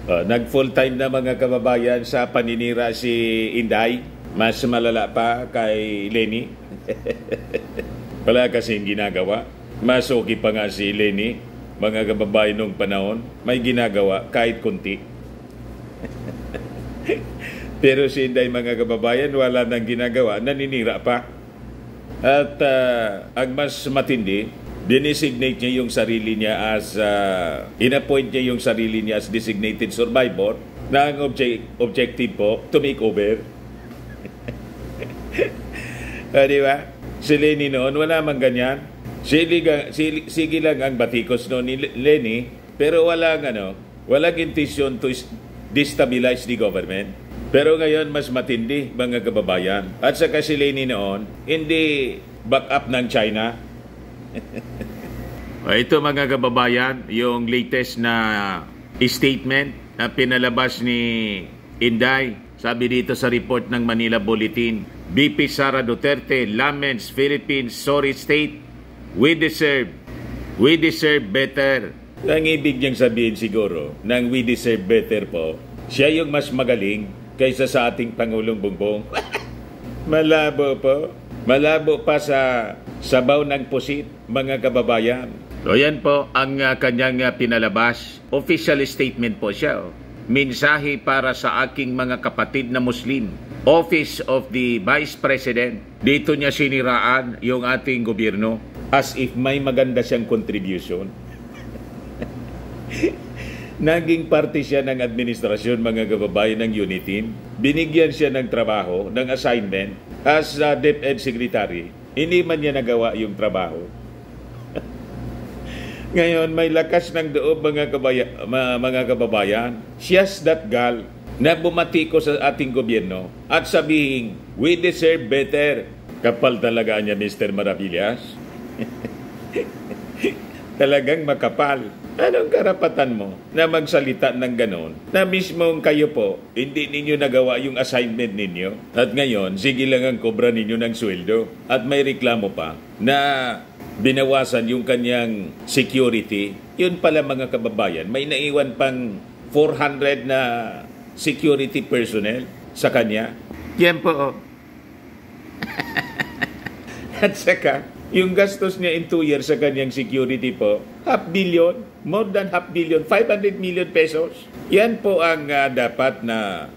Nag full-time na mga kababayan sa paninira si Inday. Mas malala pa kay Lenny. Wala kasing ginagawa. Mas okay pa nga si Lenny. Mga kababayan nung panahon, may ginagawa kahit kunti. Pero si Inday, mga kababayan, wala nang ginagawa. Naninira pa. At ang mas matindi, dinesignate niya yung sarili niya as, inappoint niya yung sarili niya as designated survivor na ang objective po, to make over. Di ba? Si Lenny noon, wala mang ganyan. Sige lang ang batikos noon ni Lenny, pero walang intention to destabilize the government. Pero ngayon, mas matindi, mga kababayan. At saka si Lenny noon, hindi back up ng China. Ito, mga kababayan, yung latest na statement na pinalabas ni Inday. Sabi dito sa report ng Manila Bulletin, BP Sara Duterte laments Philippines sorry state. We deserve better. Ang ibig niyang sabihin siguro, nang we deserve better po, siya yung mas magaling kaysa sa ating Pangulong Bongbong. Malabo po. Malabo pa sa sabaw ng pusit, mga kababayan. So yan po ang kanyang pinalabas. Official statement po siya. Mensahe para sa aking mga kapatid na Muslim. Office of the Vice President. Dito niya siniraan yung ating gobyerno as if may maganda siyang contribution. Naging parte siya ng administrasyon, mga kababayan, ng UNITEAM. Binigyan siya ng trabaho, ng assignment as DepEd Secretary. Hindi man niya nagawa yung trabaho. Ngayon, may lakas ng loob, mga kababayan. She's that girl na bumatiko sa ating gobyerno at sabihin, we deserve better. Kapal talaga niya, Mr. Maravillas. Talagang makapal. Anong karapatan mo na magsalita ng ganon? Na mismong kayo po, hindi ninyo nagawa yung assignment ninyo. At ngayon, sige lang ang kobra ninyo ng sweldo. At may reklamo pa na binawasan yung kanyang security. Yun pala, mga kababayan, may naiwan pang 400 na security personnel sa kanya. Yan po. At saka, yung gastos niya in 2 years sa kanyang security po, 500 million, more than 500 million, 500 million pesos. Yan po ang dapat na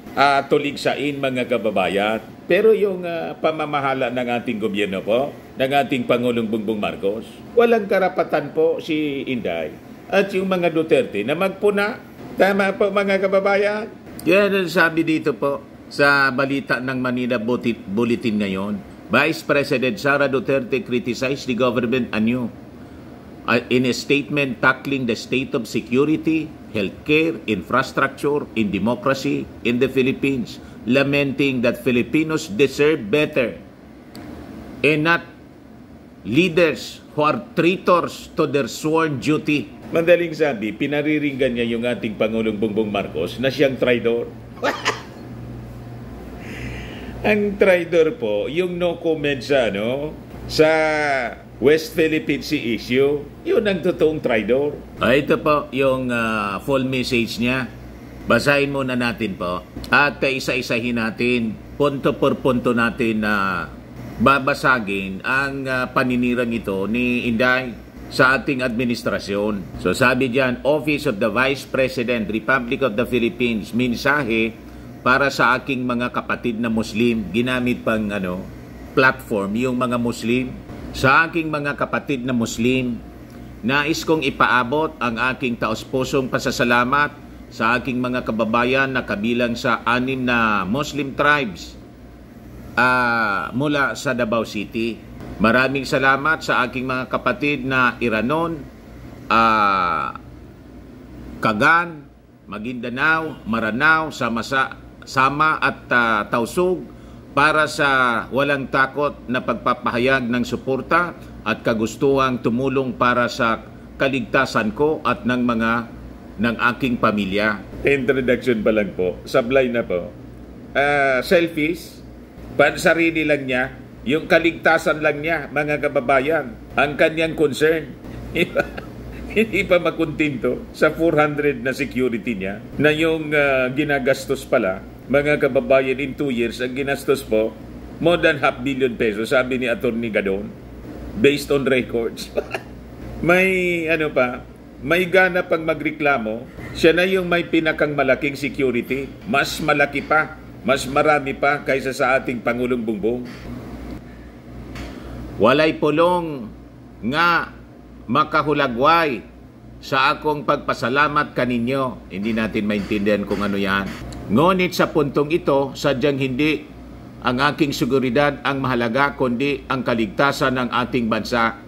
tuligsain, mga kababayan. Pero yung pamamahala ng ating gobyerno po, ng ating Pangulong Bongbong Marcos, walang karapatan po si Inday at yung mga Duterte na magpuna. Tama po, mga kababayan. Yan ang sabi dito po sa balita ng Manila Bulletin ngayon. Vice President Sara Duterte criticized the government anew in a statement tackling the state of security, healthcare, infrastructure, and democracy in the Philippines, lamenting that Filipinos deserve better and not leaders who are traitors to their sworn duty. Madaling sabi, pinariringgan niya yung ating Pangulong Bongbong Marcos na siyang traidor. Ang traidor po, yung no comment sa West Philippine Sea issue, yun ang totoong traidor. Ito po yung full message niya. Basahin muna natin po. At isa-isahin natin, punto por punto natin na babasagin ang paninirang ito ni Inday sa ating administrasyon. So sabi diyan, Office of the Vice President, Republic of the Philippines, mensahe para sa aking mga kapatid na Muslim. Ginamit pang platform yung mga Muslim. Sa aking mga kapatid na Muslim, nais kong ipaabot ang aking taos-pusong pasasalamat sa aking mga kababayan na kabilang sa 6 na Muslim tribes mula sa Davao City. Maraming salamat sa aking mga kapatid na Iranon, Kagan, Maguindanao, Maranao, Sama at Tausug para sa walang takot na pagpapahayag ng suporta at kagustuhang tumulong para sa kaligtasan ko at ng aking pamilya. Introduction pa lang po, sablay na po. Selfies, pansarili lang niya, yung kaligtasan lang niya, mga kababayan, ang kanyang concern. Hindi pa makontento sa 400 na security niya na yung ginagastos pala, mga kababayan, in 2 years, ang ginastos po, more than $500 million pesos, sabi ni Atty. Gadon, based on records. May may gana pang magreklamo, siya na yung may pinakang malaking security, mas malaki pa, mas marami pa kaysa sa ating Pangulong Bongbong. Walay pulong nga makahulagway sa akong pagpasalamat kaninyo. Hindi natin maintindihan kung ano yan. Ngunit sa puntong ito, sadyang hindi ang aking seguridad ang mahalaga, kundi ang kaligtasan ng ating bansa.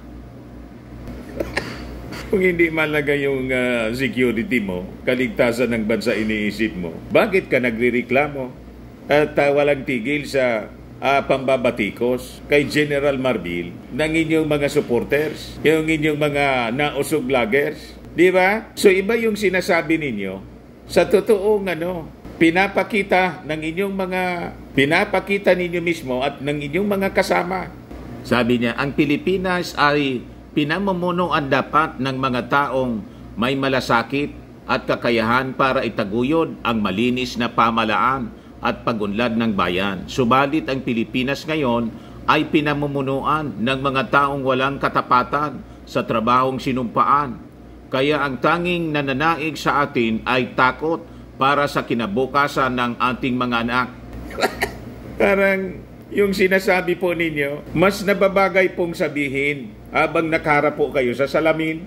Kung hindi mahalaga yung security mo, kaligtasan ng bansa iniisip mo, bakit ka nagrereklamo at walang tigil sa pambabatikos kay General Marbil ng inyong mga supporters, yung inyong mga nausog vloggers? Di ba? So iba yung sinasabi ninyo sa totoong pinapakita ninyo mismo at ng inyong mga kasama. Sabi niya, ang Pilipinas ay pinamumunuan dapat ng mga taong may malasakit at kakayahan para itaguyod ang malinis na pamalaan at pagunlad ng bayan. Subalit ang Pilipinas ngayon ay pinamumunuan ng mga taong walang katapatan sa trabahong sinumpaan. Kaya ang tanging nananaig sa atin ay takot para sa kinabukasan ng ating mga anak. Parang yung sinasabi po ninyo, mas nababagay pong sabihin habang nakaharap po kayo sa salamin.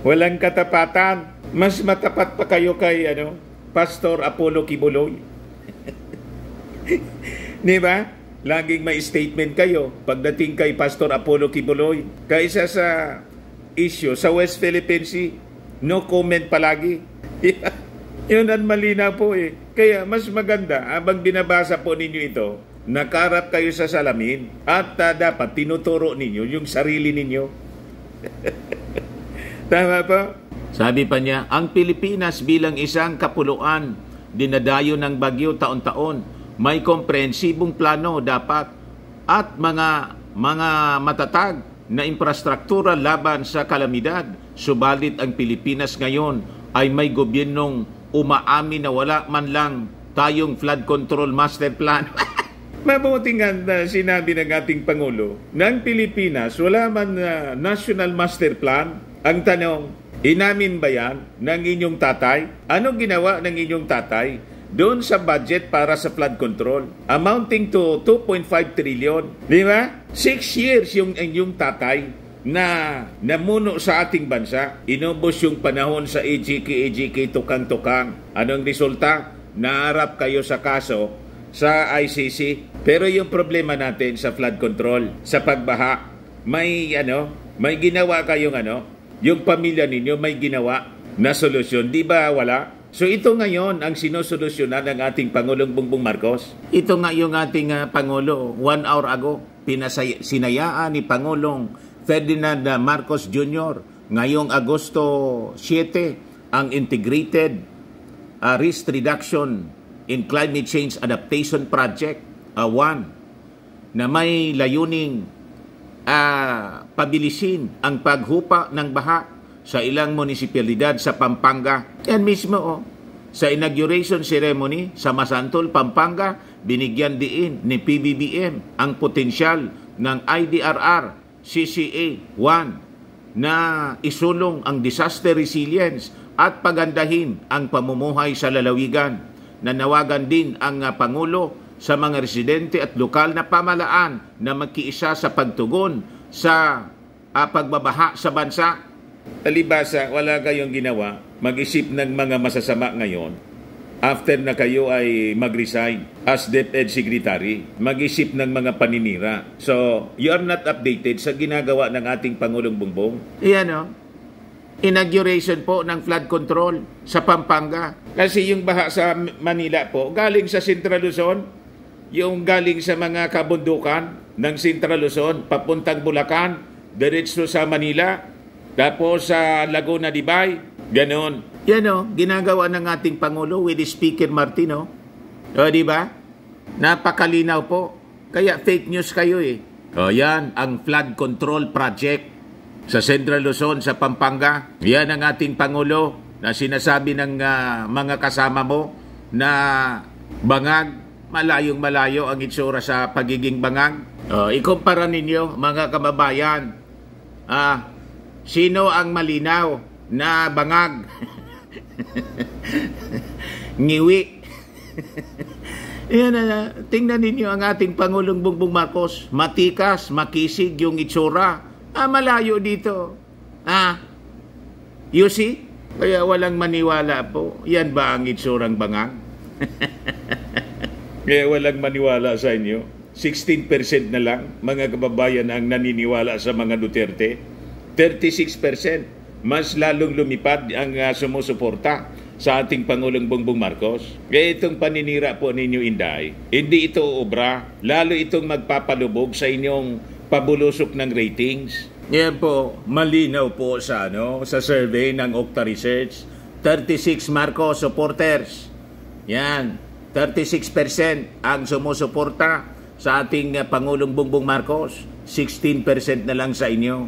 Walang katapatan. Mas matapat pa kayo kay Pastor Apollo Kibuloy. Di ba? Laging may statement kayo pagdating kay Pastor Apollo Kibuloy. Kaysa sa issue sa West Philippine Sea, no comment palagi. Yun ang malinaw po eh. Kaya mas maganda habang binabasa po ninyo ito, nakarap kayo sa salamin at dapat tinuturo ninyo yung sarili ninyo. Tama po? Sabi pa niya, ang Pilipinas bilang isang kapuluan, dinadayo ng bagyo taon-taon, may komprehensibong plano dapat at mga matatag na infrastruktura laban sa kalamidad. Subalit ang Pilipinas ngayon ay may gobyernong umaamin na wala man lang tayong flood control master plan. Mabuti nga sinabi ng ating Pangulo, ng Pilipinas wala man national master plan. Ang tanong, inamin ba yan ng inyong tatay? Anong ginawa ng inyong tatay doon sa budget para sa flood control? Amounting to 2.5 trillion. Di ba? 6 years yung inyong tatay na namuno sa ating bansa. Inubos yung panahon sa EJK, tukang-tukang. Anong resulta? Naharap kayo sa kaso sa ICC. Pero yung problema natin sa flood control, sa pagbaha, may ginawa kayong yung pamilya ninyo may ginawa na solusyon. Di ba wala? So ito ngayon ang sinusolusyonan ng ating Pangulong Bongbong Marcos. Ito nga yung ating Pangulo 1 hour ago. Sinayaan ni Pangulong Ferdinand Marcos Jr. ngayong Agosto 7 ang Integrated Risk Reduction in Climate Change Adaptation Project 1 na may layuning pabilisin ang paghupa ng baha sa ilang munisipalidad sa Pampanga. Yan mismo sa inauguration ceremony sa Masantol, Pampanga, binigyan diin ni PBBM ang potensyal ng IDRR CCA 1 na isulong ang disaster resilience at pagandahin ang pamumuhay sa lalawigan. Nanawagan din ang Pangulo sa mga residente at lokal na pamalaan na magkiisa sa pagtugon sa pagbabaha sa bansa. Talibasa, wala kayong ginawa, mag-isip ng mga masasama ngayon. After na kayo ay mag-resign as DepEd Secretary, mag-isip ng mga paninira. So, you are not updated sa ginagawa ng ating Pangulong Bongbong. Iyan inauguration po ng flood control sa Pampanga. Kasi yung baha sa Manila po, galing sa Central Luzon, yung galing sa mga kabundukan ng Central Luzon, papuntang Bulacan, diretso sa Manila, tapos sa Laguna de Bay, ganon. Yan ginagawa ng ating Pangulo with the Speaker Martino. Di ba? Napakalinaw po. Kaya fake news kayo eh. Yan ang flood control project sa Central Luzon, sa Pampanga. Yan ang ating Pangulo na sinasabi ng mga kasama mo na bangag, malayong malayo ang itsura sa pagiging bangag. Ikumpara ninyo mga kababayan, sino ang malinaw na bangag? Ngiwi. Yan, tingnan ninyo ang ating Pangulong Bongbong Marcos. Matikas, makisig yung itsura. Malayo dito. You see? Kaya walang maniwala po. Yan ba ang itsurang bangag? Kaya walang maniwala sa inyo. 16% na lang mga kababayan ang naniniwala sa mga Duterte. 36%. Mas lalong lumipad ang sumusuporta sa ating Pangulong Bongbong Marcos. Kaya itong paninira po ninyo, Inday, hindi ito obra. Lalo itong magpapalubog sa inyong pabulusok ng ratings. Yan po, malinaw po sa survey ng Okta Research. 36 Marcos supporters. Yan, 36% ang sumusuporta sa ating Pangulong Bongbong Marcos. 16% na lang sa inyo.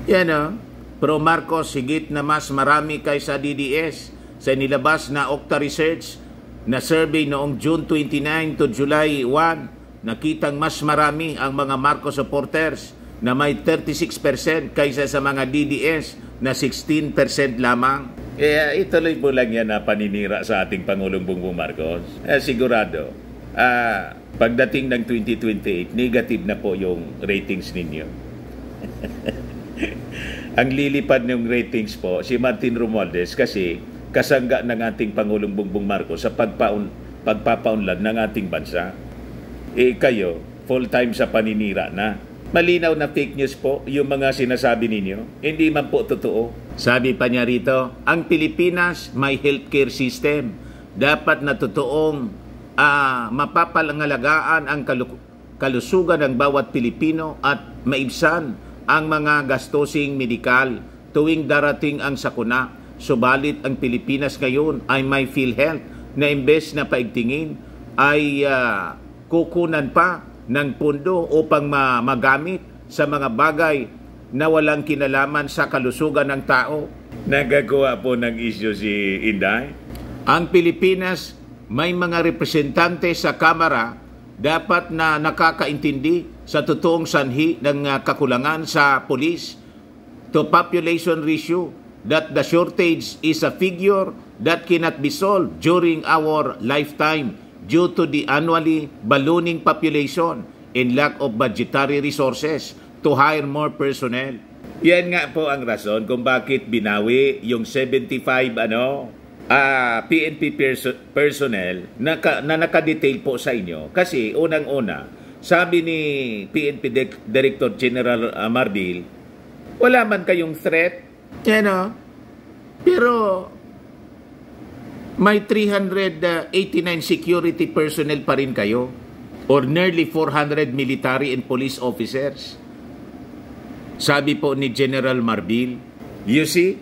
Yan Pro Marcos higit na mas marami kaysa DDS sa nilabas na Okta Research na survey noong June 29 to July 1. Nakitang mas marami ang mga Marcos supporters na may 36% kaysa sa mga DDS na 16% lamang. Kaya ituloy po lang yan na paninira sa ating Pangulong Bongbong Marcos. Sigurado, pagdating ng 2028, negative na po yung ratings ninyo. Ang lilipad ng ratings po, si Martin Romualdez kasi kasangga ng ating Pangulong Bongbong Marcos sa pagpapaunlad ng ating bansa. Kayo, full-time sa paninira na. Malinaw na fake news po yung mga sinasabi ninyo. Hindi man po totoo. Sabi pa niya rito, ang Pilipinas may healthcare system. Dapat na totoong mapapangalagaan ang kalusugan ng bawat Pilipino at maibsan ang mga gastosing medikal tuwing darating ang sakuna. Subalit ang Pilipinas ngayon ay may PhilHealth na imbes na paigtingin ay kukunan pa ng pundo upang magamit sa mga bagay na walang kinalaman sa kalusugan ng tao. Nagagawa po ng issue si Inday. Ang Pilipinas may mga representante sa Kamara dapat na nakakaintindi sa totoong sanhi ng kakulangan sa police to population ratio, that the shortage is a figure that cannot be solved during our lifetime due to the annually ballooning population and lack of budgetary resources to hire more personnel. Yan nga po ang rason kung bakit binawi yung 75 PNP personnel na nakadetail po sa inyo. Kasi unang-una, sabi ni PNP Director General Marbil, wala man kayong threat. Pero may 389 security personnel pa rin kayo or nearly 400 military and police officers. Sabi po ni General Marbil, you see,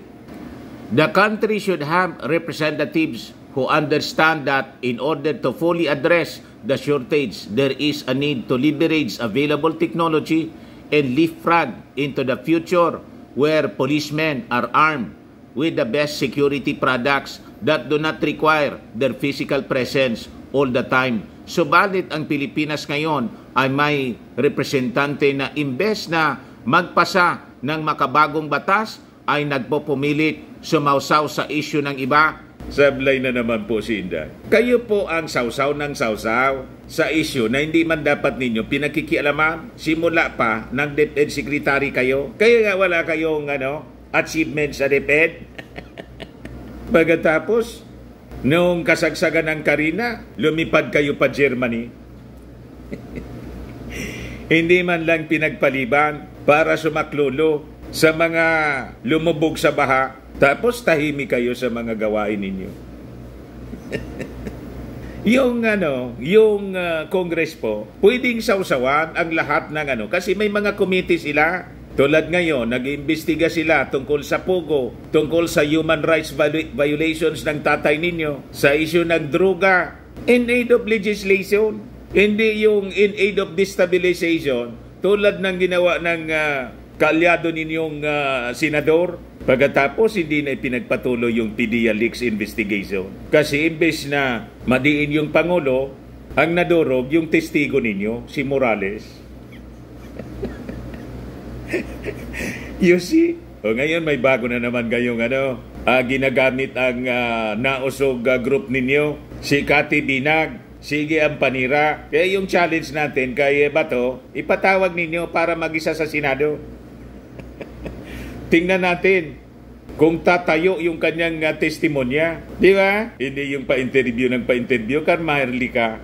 the country should have representatives who understand that in order to fully address the shortage, there is a need to leverage available technology and leapfrog into the future where policemen are armed with the best security products that do not require their physical presence all the time. Subalit ang Pilipinas ngayon ay may representante na imbes na magpasa ng makabagong batas ay nagpupumilit sumausaw sa issue ng iba. Sablay na naman po si Inday. Kayo po ang sausaw ng sausaw sa issue na hindi man dapat ninyo pinakikialaman. Simula pa ng DepEd Secretary kayo. Kaya nga wala kayong achievement sa DepEd. Pagkatapos, noong kasagsagan ng Karina, lumipad kayo pa Germany. Hindi man lang pinagpaliban para sumaklolo sa mga lumubog sa baha. Tapos tahimik kayo sa mga gawain ninyo. yung Congress po, pwedeng sausawan ang lahat ng kasi may mga committee sila. Tulad ngayon, nag-iimbestiga sila tungkol sa Pogo, tungkol sa human rights violations ng tatay ninyo, sa issue ng droga, in aid of legislation, hindi yung in aid of destabilization, tulad ng ginawa ng kaalyado ninyong senador. Pagkatapos, hindi na ipinagpatuloy yung PDEA leaks investigation. Kasi imbes na madiin yung Pangulo, ang nadurog yung testigo ninyo, si Morales. You see? O ngayon may bago na naman kayong ginagamit ang nausog group ninyo. Si Cathy Binag, sige ang panira. Kaya yung challenge natin kay Bato, ipatawag ninyo para mag-isa sa Senado. Tingnan natin kung tatayo yung kanyang testimonya. Di ba? Hindi yung pa-interview ng pa-interview, Carmarli ka.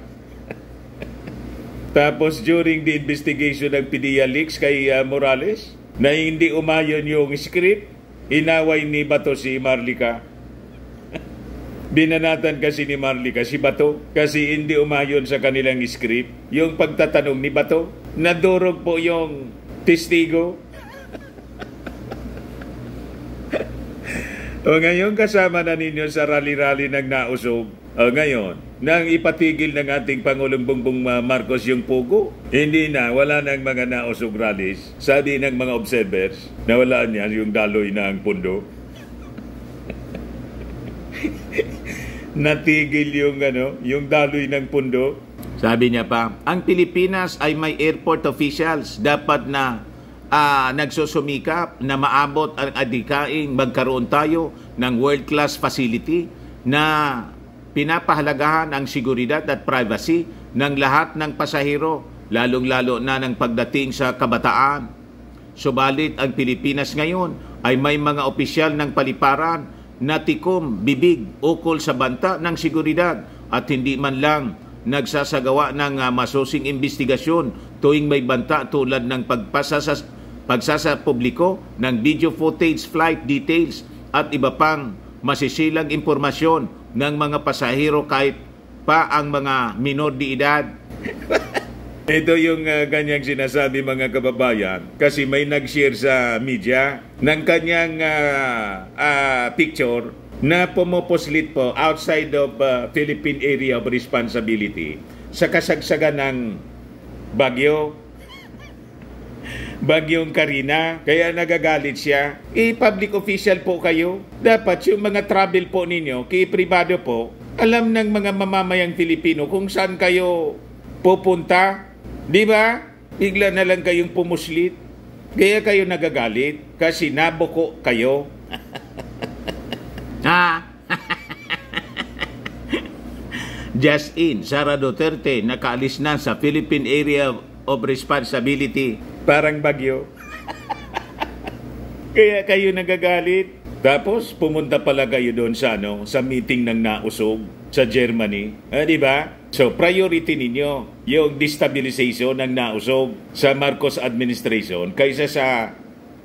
Tapos during the investigation ng PDEA leaks kay Morales, na hindi umayon yung script, inaway ni Bato si Marlica. Binanatan kasi ni Marlica si Bato kasi hindi umayon sa kanilang script. Yung pagtatanong ni Bato, nadurog po yung testigo. O ngayon kasama na ninyo sa rally-rally ng nausog. O ngayon, nang ipatigil ng ating Pangulong Bongbong Marcos yung pugo, hindi na, wala nang mga nausog rallies. Sabi ng mga observers, nawalaan niya yung daloy ng pundo. Natigil yung daloy ng pundo. Sabi niya pa, ang Pilipinas ay may airport officials. Dapat na nagsusumikap na maabot ang adikaing magkaroon tayo ng world-class facility na pinapahalagahan ang seguridad at privacy ng lahat ng pasahero, lalong-lalo na ng pagdating sa kabataan. Subalit ang Pilipinas ngayon ay may mga opisyal ng paliparan na tikom, bibig, ukol sa banta ng seguridad at hindi man lang nagsasagawa ng masusing investigasyon tuwing may banta tulad ng pagsasapubliko ng video footage, flight details at iba pang masisilang impormasyon ng mga pasahero kahit pa ang mga minor de edad. Ito yung kanyang sinasabi mga kababayan kasi may nag-share sa media ng kanyang picture na pumuposlit po outside of Philippine Area of Responsibility sa kasagsagan ng Bagyong Karina, kaya nagagalit siya. Public official po kayo. Dapat yung mga travel po ninyo, pribado po, alam ng mga mamamayang Pilipino kung saan kayo pupunta. Di ba? Bigla na lang kayong pumuslit. Kaya kayo nagagalit kasi nabuko kayo. Just in, Sara Duterte nakaalis na sa Philippine Area of Responsibility. Parang bagyo. Kaya kayo nagagalit. Tapos pumunta pala kayo doon sa meeting ng nausog sa Germany. Di ba? So priority ninyo yung destabilization ng nausog sa Marcos administration kaysa sa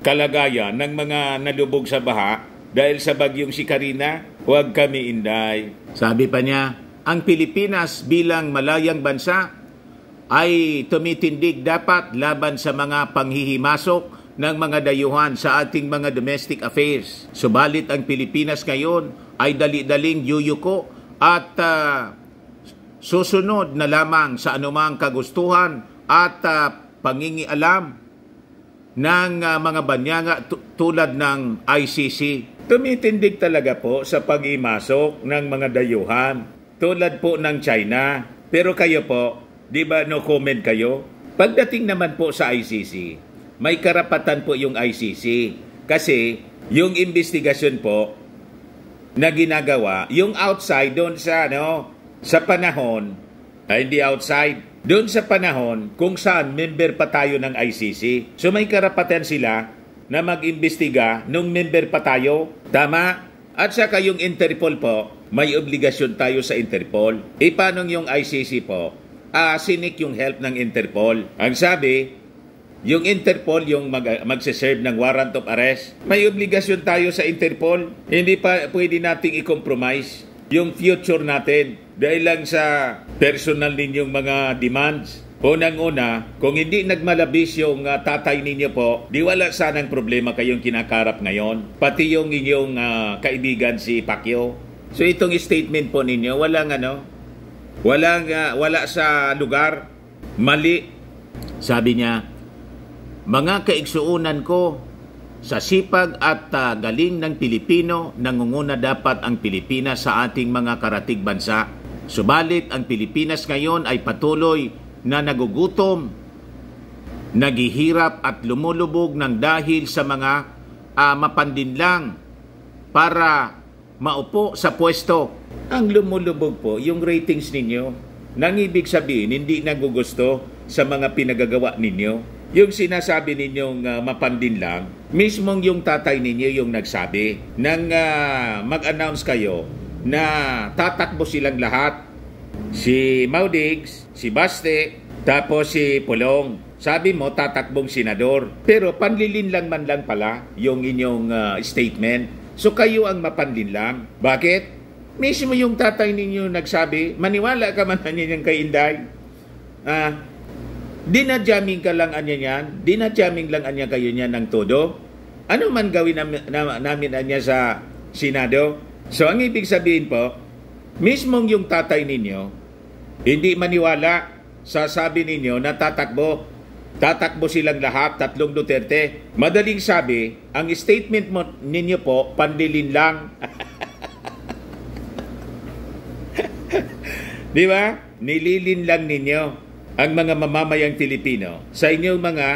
kalagayan ng mga nalubog sa baha dahil sa bagyong si Karina. Huwag kami inday. Sabi pa niya, ang Pilipinas bilang malayang bansa ay tumitindig dapat laban sa mga panghihimasok ng mga dayuhan sa ating mga domestic affairs. Subalit ang Pilipinas ngayon ay dali-daling yuyuko at susunod na lamang sa anumang kagustuhan at pangingialam ng mga banyanga tulad ng ICC. Tumitindig talaga po sa panghimasok ng mga dayuhan tulad po ng China. Pero kayo po, di ba no comment kayo? Pagdating naman po sa ICC, may karapatan po yung ICC. Kasi yung investigasyon po na ginagawa, yung outside doon sa sa panahon, hindi outside, doon sa panahon kung saan member pa tayo ng ICC. So may karapatan sila na mag-imbestiga nung member pa tayo. Tama? At saka yung Interpol po, may obligasyon tayo sa Interpol. Paano yung ICC po? Sinik yung help ng Interpol. Ang sabi, yung Interpol yung magse-serve ng warrant of arrest. May obligasyon tayo sa Interpol. Hindi pa pwede nating i-compromise yung future natin dahil lang sa personal ninyong mga demands. Unang-una, kung hindi nagmalabis yung tatay ninyo po, di wala sanang problema kayong kinakarap ngayon. Pati yung inyong kaibigan si Pacquiao. So itong statement po ninyo, wala sa lugar, mali. Sabi niya, Mga kaigsuunan ko, sa sipag at galing ng Pilipino, nangunguna dapat ang Pilipinas sa ating mga karatig bansa. Subalit ang Pilipinas ngayon ay patuloy na nagugutom, naghihirap at lumulubog ng dahil sa mga mapandinlang para maupo sa pwesto. Ang lumulubog po, yung ratings ninyo, nang ibig sabihin, hindi nagugusto sa mga pinagagawa ninyo. Yung sinasabi ninyong mapandinlang, mismong yung tatay ninyo yung nagsabi nang mag-announce kayo na tatakbo silang lahat. Si Maudigs, si Baste, tapos si Pulong. Sabi mo, tatakbong senador. Pero panlilinlang man lang pala yung inyong statement. So kayo ang mapanlinlang. Bakit? Mismo yung tatay ninyo nagsabi, maniwala ka man niyan kay Inday. Dinajamming ka lang anya niyan, dinajamming lang anya kayo niyan ng todo. Ano man gawin namin anya sa Senado? So ang ibig sabihin po, mismong yung tatay ninyo, hindi maniwala sa sabi ninyo na tatakbo silang lahat, tatlong Duterte. Madaling sabi, ang statement mo ninyo po, pandilin lang. Di ba? Nililin lang ninyo ang mga mamamayang Pilipino sa inyong mga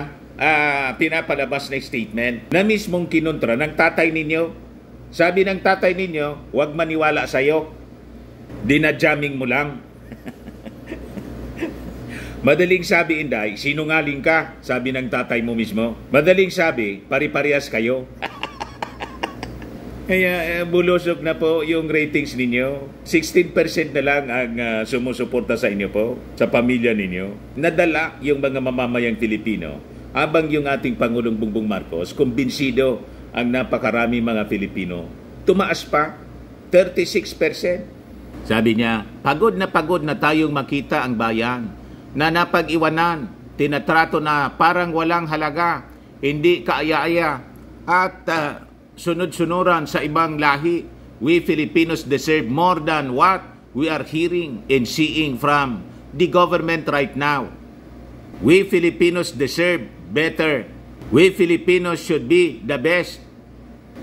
pinapalabas na statement na mismong kinontra ng tatay ninyo. Sabi ng tatay ninyo, huwag maniwala sa'yo. Dinajamming mo lang. Madaling sabi, Inday, sinungaling ka, sabi ng tatay mo mismo. Madaling sabi, pari-parehas kayo. Kaya bulusok na po yung ratings ninyo. 16% na lang ang sumusuporta sa inyo po, sa pamilya ninyo. Nadala yung mga mamamayang Pilipino. Habang yung ating Pangulong Bongbong Marcos, kumbinsido ang napakarami mga Pilipino. Tumaas pa, 36%. Sabi niya, pagod na tayong makita ang bayan na napag-iwanan, tinatrato na parang walang halaga, hindi kaaya-aya, at sunod-sunuran sa ibang lahi. We Filipinos deserve more than what we are hearing and seeing from the government right now. We Filipinos deserve better. We Filipinos should be the best.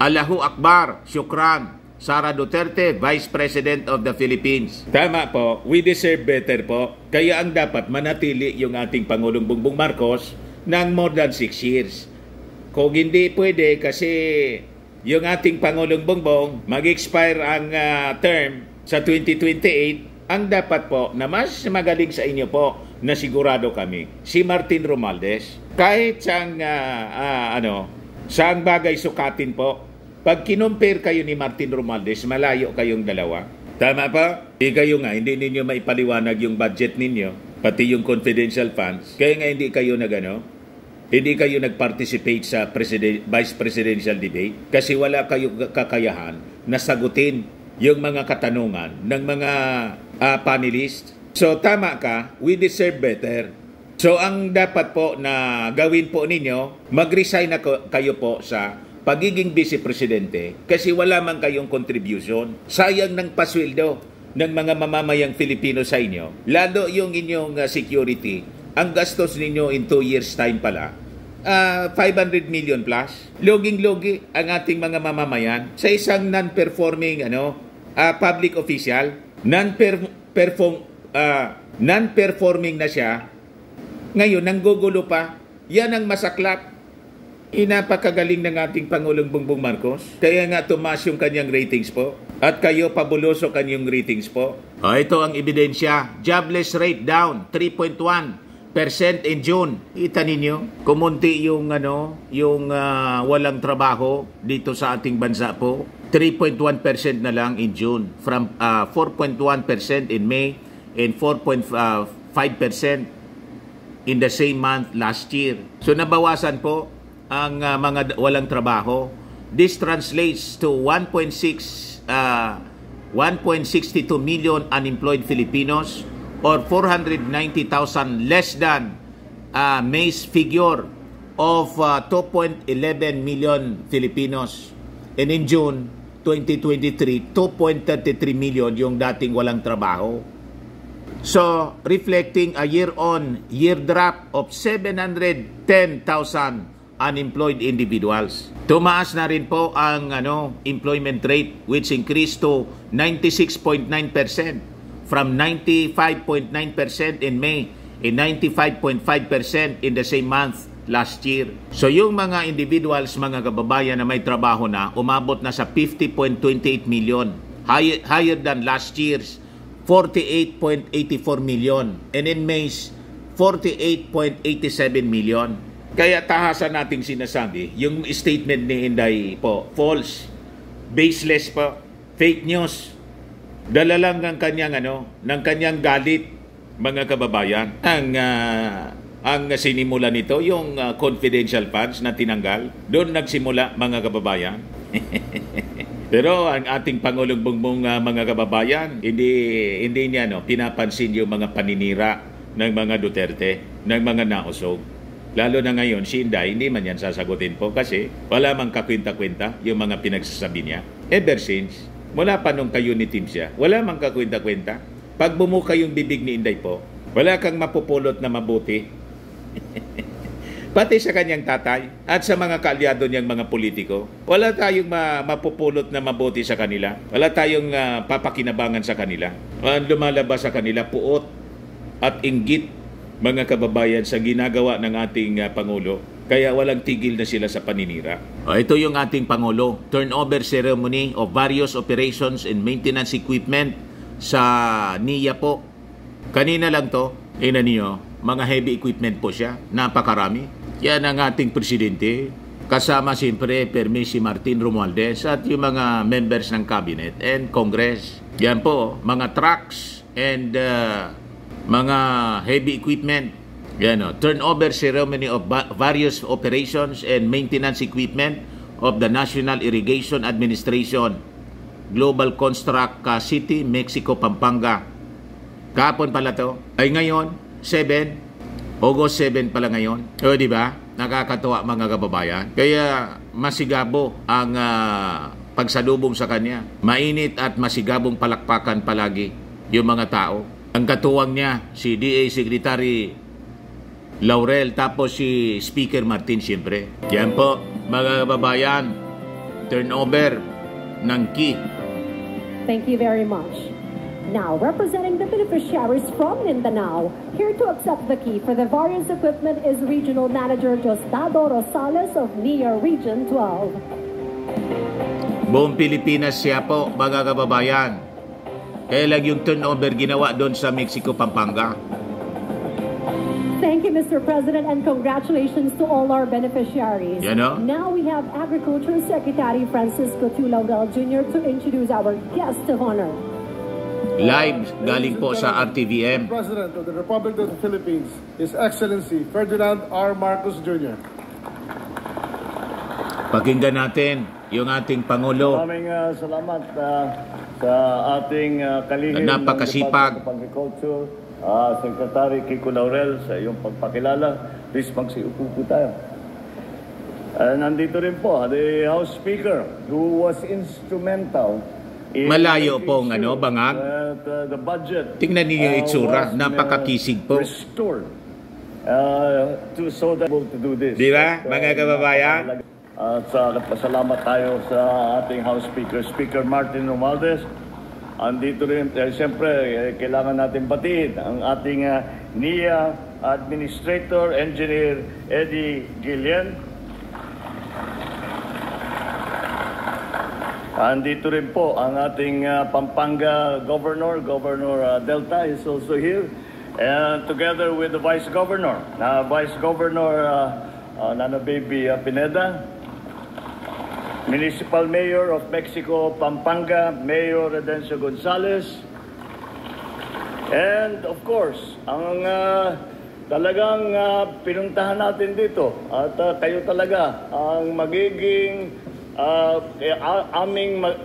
Allahu Akbar, Shukran. Sara Duterte, Vice President of the Philippines. Tama po, we deserve better po. Kaya ang dapat manatili yung ating Pangulong Bongbong Marcos ng more than 6 years. Kung hindi pwede kasi yung ating Pangulong Bongbong mag-expire ang term sa 2028, ang dapat po na mas magaling sa inyo po na sigurado kami, si Martin Romualdez. Kahit saang bagay sukatin po, pag kinumpir kayo ni Martin Romualdez, malayo kayong dalawa. Tama pa? Hindi ninyo maipaliwanag yung budget ninyo, pati yung confidential funds. Kaya nga hindi kayo hindi kayo nag-participate sa vice presidential debate kasi wala kayong kakayahan na sagutin yung mga katanungan ng mga panelists. So tama ka, we deserve better. So ang dapat po na gawin po ninyo, mag-resign na kayo po sa pagiging vice presidente kasi wala man kayong contribution. Sayang ng pasweldo ng mga mamamayang Filipino sa inyo. Lalo yung inyong security. Ang gastos ninyo in 2 years time pala, 500 million plus. Loging-logi ang ating mga mamamayan sa isang non-performing public official. Non-performing na siya. Ngayon, nanggugulo pa. Yan ang masaklap. Napakagaling ng ating Pangulong Bongbong Marcos. Kaya nga tumaas yung kanyang ratings po. At kayo pabuloso kanyang ratings po. Ito ang ebidensya. Jobless rate down 3.1% in June. Kita ninyo, kumunti yung walang trabaho dito sa ating bansa po. 3.1% na lang in June from 4.1% in May and 4.5% in the same month last year. So nabawasan po ang mga walang trabaho. This translates to 1.62 million unemployed Filipinos or 490,000 less than May's figure of 2.11 million Filipinos. And in June 2023, 2.33 million yung dating walang trabaho. So, reflecting a year-on-year drop of 710,000 unemployed individuals. Tumaas na rin po ang employment rate which increased to 96.9% from 95.9% in May and 95.5% in the same month last year. So yung mga individuals, mga kababayan na may trabaho na, umabot na sa 50.28 million. Higher than last year's 48.84 million. And in May's 48.87 million. Kaya tahasan nating sinasabi, yung statement ni Inday po, false, baseless po, fake news. Dala lang ng kanyang ng kanyang galit, mga kababayan. Ang sinimula nito yung confidential funds na tinanggal. Doon nagsimula, mga kababayan. Pero ang ating Pangulong Bongbong, mga kababayan, hindi niya pinapansin yung mga paninira ng mga Duterte, ng mga nausog. Lalo na ngayon, si Inday, hindi man yan sasagutin po kasi wala mang kakwenta-kwenta yung mga pinagsasabi niya. Ever since, mula pa nung ka-unity siya, wala mang kakwenta-kwenta. Pag bumuka yung bibig ni Inday po, wala kang mapupulot na mabuti. Pati sa kanyang tatay at sa mga kaalyado niyang mga politiko, wala tayong mapupulot na mabuti sa kanila. Wala tayong papakinabangan sa kanila. Lumalabas sa kanila puot at inggit, mga kababayan, sa ginagawa ng ating Pangulo. Kaya walang tigil na sila sa paninira. Ito yung ating Pangulo. Turnover ceremony of various operations and maintenance equipment sa NIA po. Kanina lang to, ina niyo, mga heavy equipment po siya. Napakarami. Yan ang ating presidente. Kasama siyempre si Martin Romualdez at yung mga members ng cabinet and Congress. Yan po, mga trucks and mga heavy equipment. Yan turnover ceremony of various operations and maintenance equipment of the National Irrigation Administration, Global Construct City, Mexico, Pampanga. Kahapon pala to. Ay ngayon, August 7 pala ngayon. O di ba? Nakakatuwa, mga kababayan. Kaya masigabo ang pagsalubong sa kanya. Mainit at masigabong palakpakan palagi yung mga tao. Ang katuwang niya, si DA Secretary Laurel, tapos si Speaker Martin siyempre. Yan po, mga kababayan, turnover ng key. Thank you very much. Now, representing the beneficiaries from Mindanao, here to accept the key for the various equipment is Regional Manager Diosdado Rosales of NIA Region 12. Buong Pilipinas siya po, mga kababayan. Kaya lang yung turnover ginawa doon sa Mexico, Pampanga. Thank you, Mr. President, and congratulations to all our beneficiaries. Now we have Agriculture Secretary Francisco Q. Laudel Jr. to introduce our guest of honor. Live galing po sa RTVM. President of the Republic of the Philippines, His Excellency Ferdinand R. Marcos Jr. Pakinggan natin yung ating Pangulo. Maraming salamat sa ating kalihim napakasipag ng Department of Agriculture, Secretary Kiko Laurel, sa iyong pagpakilala. Please magsiupo po tayo. Nandito rin po the House Speaker who was instrumental in malayo pong bangag. The budget. Tingnan niyo yung itsura, napakakisig po. Restored so that to do this. Di ba, mga kababayan? At pasalamat tayo sa ating House Speaker, Speaker Martin Romualdez. Andito rin, siyempre, kailangan natin batiin ang ating NIA Administrator, Engineer Eddie Gillian. Andito rin po ang ating Pampanga Governor, Governor Delta is also here. And together with the Vice Governor, Vice Governor Nana Baby Pineda, Municipal Mayor of Mexico, Pampanga, Mayor Redencio Gonzalez, and of course, ang talagang pinuntahan natin dito at kayo talaga ang magiging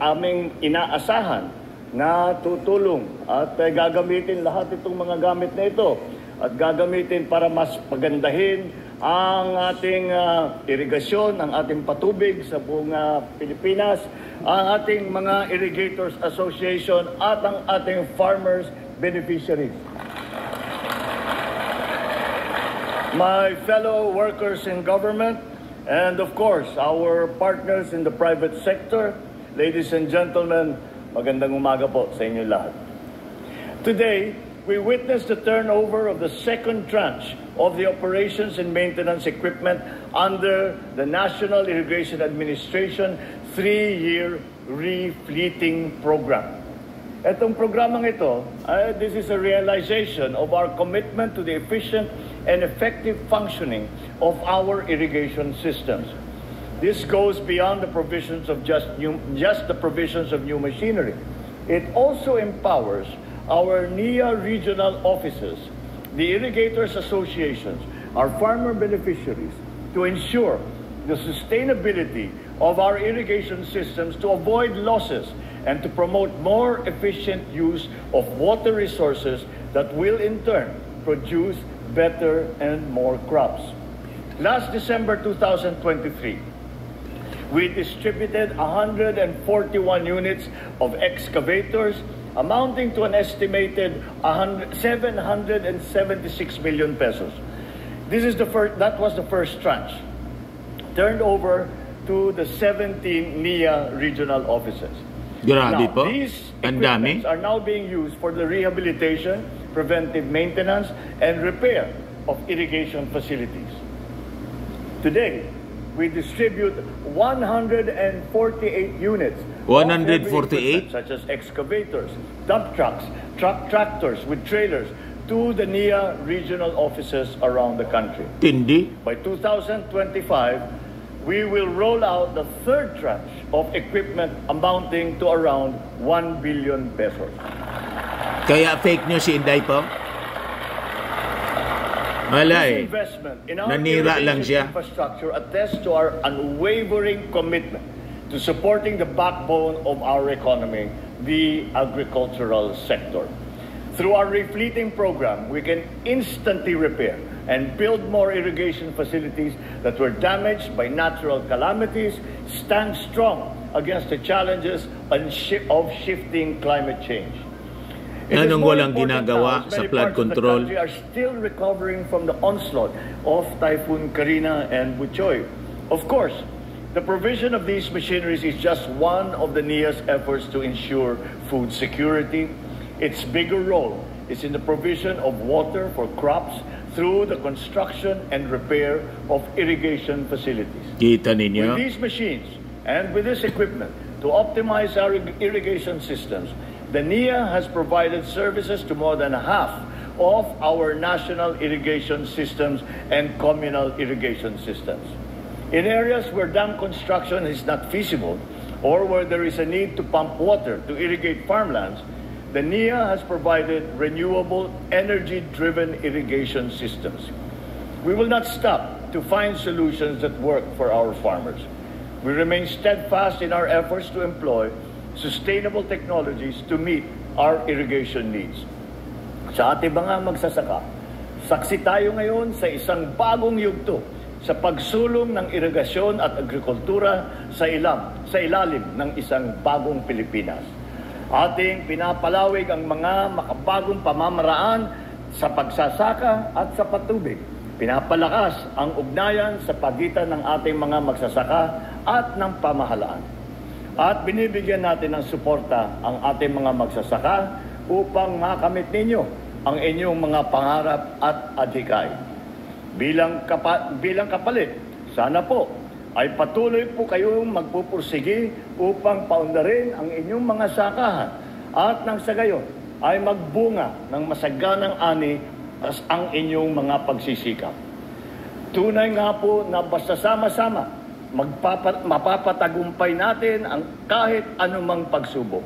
aming inaasahan na tutulong at gagamitin lahat itong mga gamit na ito at gagamitin para mas pagandahin ang ating irigasyon, ang ating patubig sa buong Pilipinas, ang ating mga Irrigators Association at ang ating farmers beneficiaries. my fellow workers in government, and of course, our partners in the private sector, ladies and gentlemen, magandang umaga po sa inyo lahat. Today, we witnessed the turnover of the second tranche of the operations and maintenance equipment under the National Irrigation Administration 3-year refleeting program. Itong programang ito, this is a realization of our commitment to the efficient and effective functioning of our irrigation systems. This goes beyond the provisions of just the provisions of new machinery. It also empowers our NIA regional offices, the irrigators associations, our farmer beneficiaries to ensure the sustainability of our irrigation systems to avoid losses and to promote more efficient use of water resources that will in turn produce better and more crops. Last December 2023, we distributed 141 units of excavators amounting to an estimated 776 million pesos. That was the first tranche, turned over to the 17 NIA regional offices. Grabe Now, po. these Ang dami. equipments are now being used for the rehabilitation, preventive maintenance, and repair of irrigation facilities. Today, we distribute 148 units. 148? Such as excavators, dump trucks, tractors with trailers to the NIA regional offices around the country. Tindi. By 2025, we will roll out the third tranche of equipment amounting to around 1 billion pesos. Kaya fake news si Inday po? Wala eh. This investment in our Nanira lang irrigation siya. infrastructure attests to our unwavering commitment to supporting the backbone of our economy, the agricultural sector. Through our refleeting program, we can instantly repair and build more irrigation facilities that were damaged by natural calamities, stand strong against the challenges of shifting climate change. Anong walang ginagawa sa flood control? We are still recovering from the onslaught of Typhoon Karina and Buchoy. Of course, the provision of these machineries is just one of the NIA's efforts to ensure food security. Its bigger role is in the provision of water for crops through the construction and repair of irrigation facilities. Kita ninyo? With these machines and with this equipment to optimize our irrigation systems, the NIA has provided services to more than half of our national irrigation systems and communal irrigation systems. In areas where dam construction is not feasible or where there is a need to pump water to irrigate farmlands, the NIA has provided renewable energy-driven irrigation systems. We will not stop to find solutions that work for our farmers. We remain steadfast in our efforts to employ sustainable technologies to meet our irrigation needs. Sa ating mga magsasaka, saksi tayo ngayon sa isang bagong yugto sa pagsulong ng irigasyon at agrikultura sa ilalim ng isang bagong Pilipinas. Ating pinapalawig ang mga makabagong pamamaraan sa pagsasaka at sa patubig. Pinapalakas ang ugnayan sa pagitan ng ating mga magsasaka at ng pamahalaan. At binibigyan natin ng suporta ang ating mga magsasaka upang makamit ninyo ang inyong mga pangarap at adhikay. Bilang kapalit, sana po ay patuloy po kayong magpupursigi upang paundarin ang inyong mga sakahan at nang sa gayon ay magbunga ng masaganang ani ang inyong mga pagsisikap. Tunay nga po na basta sama-sama mapapatagumpay natin ang kahit anumang pagsubok.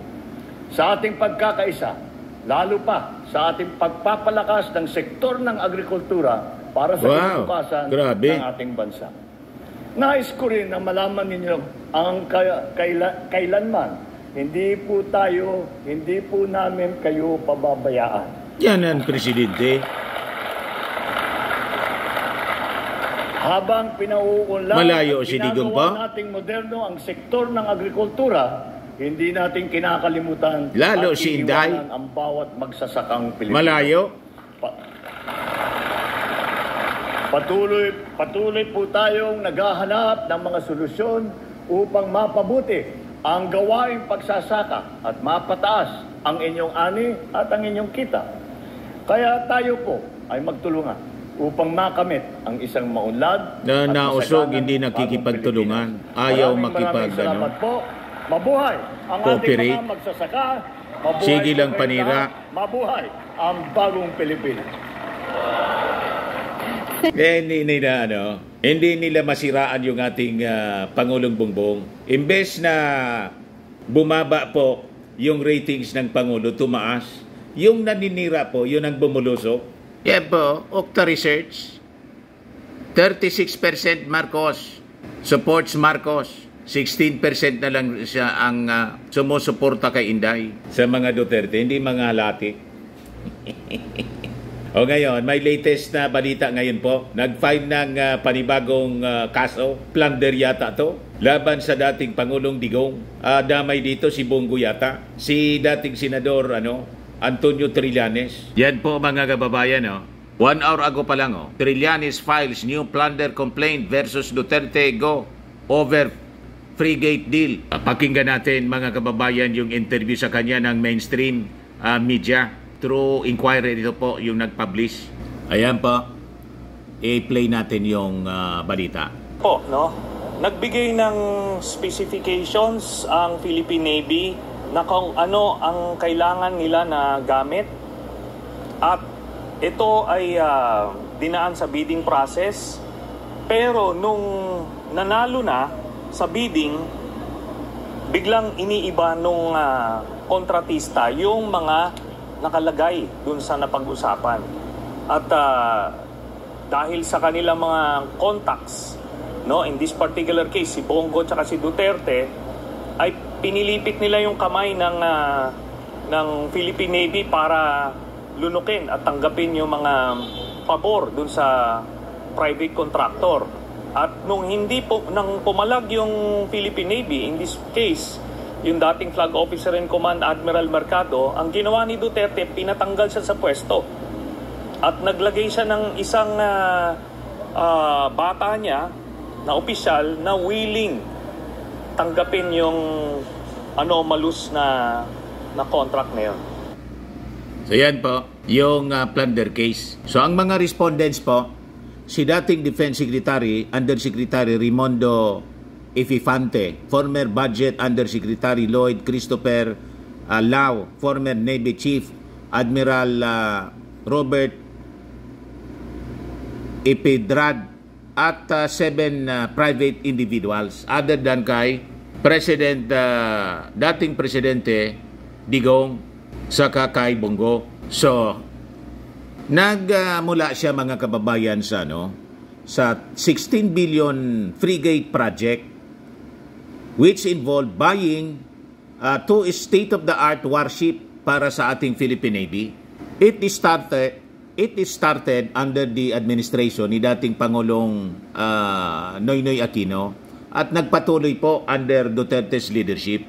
Sa ating pagkakaisa, lalo pa sa ating pagpapalakas ng sektor ng agrikultura para sa kinabukasan ng ating bansa. Nais ko rin na malaman ninyo ang kailanman hindi po namin kayo pababayaan. Yan ang presidente. Habang pinauunlad Malayo at si Digong ginagawa nating moderno ang sektor ng agrikultura, hindi natin kinakalimutan lalo at si Inday iiwanan ang bawat magsasakang Pilipino. Malayo. Patuloy po tayong naghahanap ng mga solusyon upang mapabuti ang gawaing pagsasaka at mapataas ang inyong ani at ang inyong kita. Kaya tayo po ay magtulungan upang makamit ang isang maunlad Na at nausog, masaganang hindi bagong nakikipagtulungan. Pilipinas. Ayaw Maraming salamat po. Mabuhay ang ating Cooperate. mga magsasaka. Mabuhay Sige po lang kayo panira. lahat. Mabuhay ang bagong Pilipinas. Hindi nila masiraan yung ating Pangulong Bongbong. Imbes na bumaba po yung ratings ng Pangulo, tumaas. Yung naninira po, yun ang bumulusok. Yan po, Okta Research, 36% Marcos, supports Marcos, 16% na lang siya ang sumusuporta kay Inday. Sa mga Duterte, hindi mga halati. O ngayon, may latest na balita ngayon po. Nag-file ng panibagong kaso. Plunder yata to. Laban sa dating Pangulong Digong. Damay dito si Bongo yata. Si dating Senador Antonio Trillanes. Yan po mga kababayan, 1 hour ago pa lang, Trillanes files new plunder complaint versus Duterte go over frigate deal. Pakinggan natin mga kababayan yung interview sa kanya ng mainstream media. Through inquiry dito po yung nag-publish. Ayan po. I-play natin yung balita. Po, nagbigay ng specifications ang Philippine Navy na kung ano ang kailangan nila na gamit. At ito ay dinaan sa bidding process. Pero nung nanalo na sa bidding, biglang iniiba nung kontratista yung mga nakalagay dun sa napag-usapan. At dahil sa kanilang mga contacts, in this particular case, si Bongo at si Duterte, ay pinilipit nila yung kamay ng Philippine Navy para lunukin at tanggapin yung mga pabor dun sa private contractor. At nung pumalag yung Philippine Navy, in this case, yung dating flag officer in command, Admiral Mercado, ang ginawa ni Duterte, pinatanggal siya sa pwesto. At naglagay siya ng isang bata niya na opisyal na willing tanggapin yung anomalous na contract na yun. So yan po, yung plunder case. So ang mga respondents po, si dating Defense Secretary, Undersecretary Raimundo Ififante, former Budget Undersecretary Lloyd Christopher Lau, former Navy Chief Admiral Robert Epedrad, at 7 private individuals other than kay dating Presidente Digong saka kay Bongo. So, nagmula siya mga kababayan sa 16 billion frigate project which involved buying 2 state-of-the-art warship para sa ating Philippine Navy. It is started under the administration ni dating Pangulong Noynoy Aquino at nagpatuloy po under Duterte's leadership.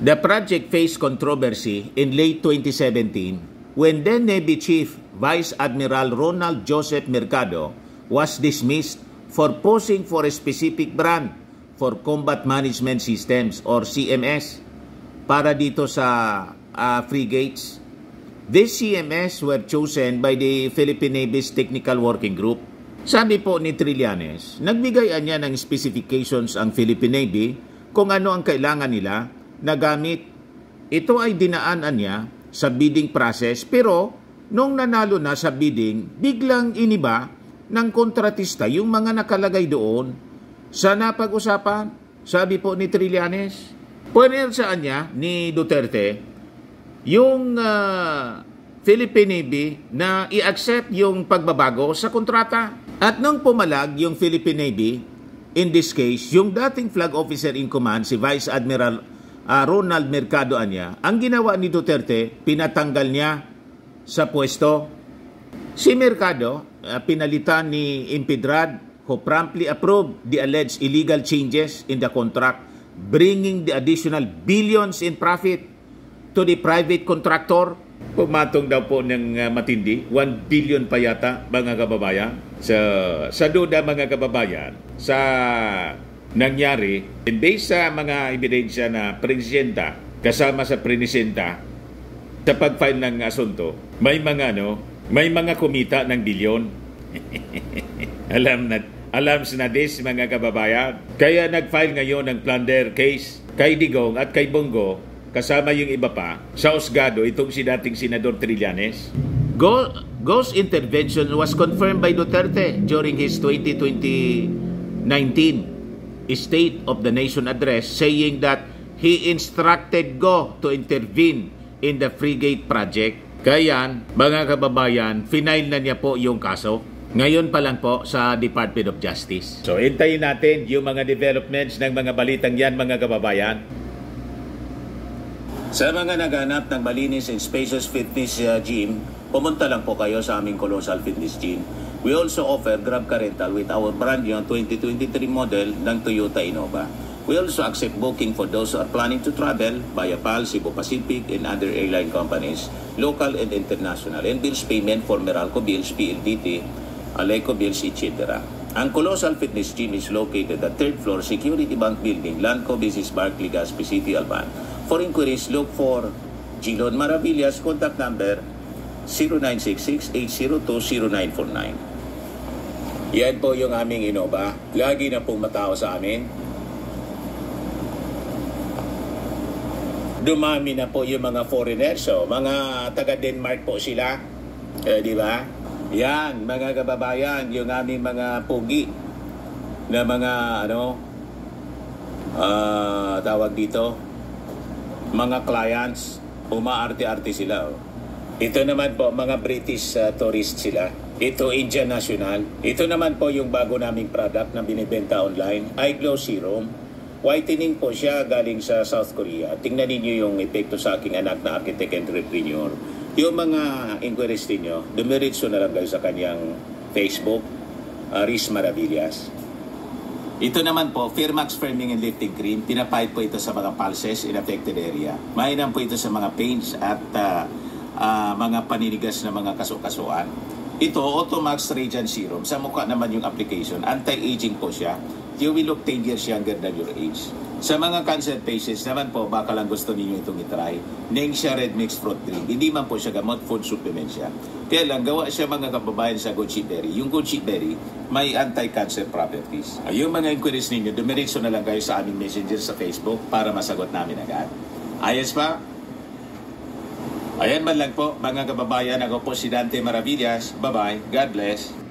The project faced controversy in late 2017 when then Navy Chief Vice Admiral Ronald Joseph Mercado was dismissed for posing for a specific brand for Combat Management Systems or CMS para dito sa frigates. These CMS were chosen by the Philippine Navy's Technical Working Group. Sabi po ni Trillanes, nagbigayan niya ng specifications ang Philippine Navy kung ano ang kailangan nila na gamit. Ito ay dinaanan niya sa bidding process pero nung nanalo na sa bidding, biglang iniba ng kontratista yung mga nakalagay doon sa napag-usapan. Sabi po ni Trillanes, puwer saan niya ni Duterte yung Philippine Navy na i-accept yung pagbabago sa kontrata. At nung pumalag yung Philippine Navy, in this case, yung dating flag officer in command, si Vice Admiral Ronald Mercado Anya, ang ginawa ni Duterte, pinatanggal niya sa pwesto. Si Mercado, pinalitan ni Epedrad, who promptly approved the alleged illegal changes in the contract, bringing the additional billions in profit to the private contractor. pumatong daw po ng matindi, 1 billion pa yata mga kababayan. Sa duda mga kababayan, sa nangyari, based sa mga ebidensya na presidenta kasama sa presidenta sa pag-file ng asunto, may mga kumita ng bilyon. Alam na this mga kababayan. Kaya nag-file ngayon ng plunder case kay Digong at kay Bongo, kasama yung iba pa, sa Osgado, itong si dating Senador Trillanes. Ghost intervention was confirmed by Duterte during his 2019 State of the Nation address, saying that he instructed Go to intervene in the Frigate project. Kaya, mga kababayan, final na niya po yung kaso. Ngayon pa lang po sa Department of Justice. So, hintayin natin yung mga developments ng mga balitang yan, mga kababayan. Sa mga naghanap ng malinis and spacious fitness gym, pumunta lang po kayo sa aming Colossal Fitness Gym. We also offer Grab Car Rental with our brand new 2023 model ng Toyota Innova. We also accept booking for those who are planning to travel via PAL, Cebu Pacific, and other airline companies, local and international, and bills payment for Meralco Bills, PLDT, Aleco Bills, etc. Ang Colossal Fitness Gym is located at 3rd floor Security Bank Building, Lanco Business Park, Legazpi City, Alban. For inquiries, look for Gilon Maravillas, contact number 0966-802-0949. Yan po yung aming Innova. Lagi na pong matao sa amin. Dumami na po yung mga foreigners. So, mga taga-Denmark po sila. Di ba? Yan, mga kababayan, yung aming mga pugi na mga, tawag dito, mga clients, umaarte-arte sila. Ito naman po, mga British tourist sila. Ito, Indian National. Ito naman po yung bago naming product na binibenta online, iGlow Serum. Whitening po siya galing sa South Korea. Tingnan niyo yung epekto sa aking anak na architect and entrepreneur. Yung mga inquiries niyo, dumiritso na lang kayo sa kanyang Facebook, Riz Maravillas. Ito naman po, Firmax Firming and Lifting Cream. Pinapahid po ito sa mga pulses in affected area. Mainam po ito sa mga pains at mga paninigas na mga kasukasuan. Ito, Automax Radiant Serum. Sa mukha naman yung application. Anti-aging po siya. You will look 10 years younger than your age. Sa mga cancer patients naman po, baka lang gusto ninyo itong itry. Nengxia Red Mix Fruit Drink. Hindi man po siya gamot, food supplement siya. Kaya lang, gawa siya mga kababayan sa goji berry. Yung goji berry, may anti-cancer properties. Yung mga inquiries ninyo, dumiritso na lang kayo sa aming messenger sa Facebook para masagot namin agad. Ayos pa? Ayan man lang po, mga kababayan. Ako po si Dante Maravillas. Bye-bye. God bless.